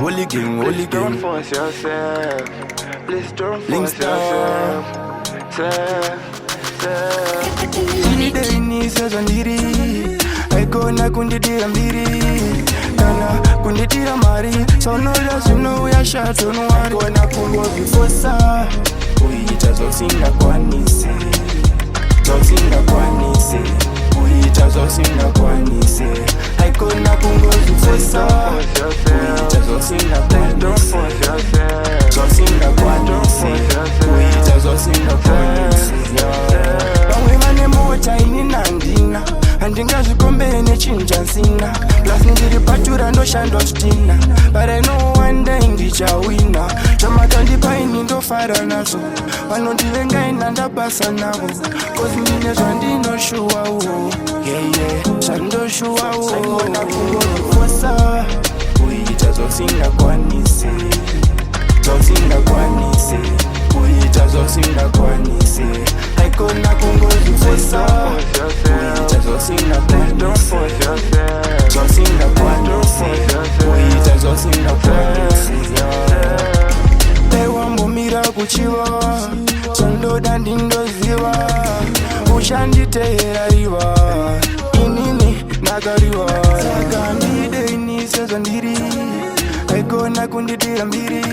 Hooligan. Don't force yourself. Please don't force yourself. Ndide nisezwa ndiri aikona kundidira mbiri kana kundidira mari sonola zvinouya shatonwari kona kungovifosa kuita zvausingakwanise kuita zvausingakwanise aikona kungovifosa kuita zvausingakwanise kuita zvausingakwanise vamwe vane mota ini nandina handingazvikombere nechinja nsina plus ndiri patura ndoshandwa zvitina but I know one day ndichawina zvamakandipa ini ndofara nazvo vanondivenga ina ndabasa navo cause ndine zvandinoshuwawo zvandoshuwawo aikona kungovifosa kuita zvausingakwanise kuita zvausingakwanise aikona kungovifosa kuita zvausingakwanise kuita zvausingakwanise daiwambomira kuchiva chandoda ndindoziva uchanditeerariva inini nakariva saka ndide inisezva ndiri aikona kundidira mbiri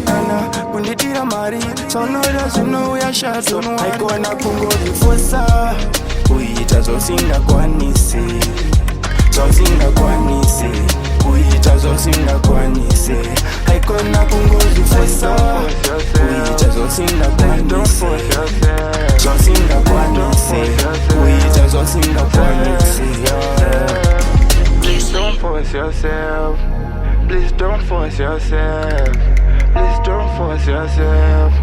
kana kundidira mari sonoda zvinouya shatonwa aikona kungovifosa kuita zvausingakwanise kuita zvausingakwanise aikona kungovifosa kuita zvausingakwanise kuita zvausingakwanise. Please don't force yourself. Please don't force yourself. Please don't force yourself.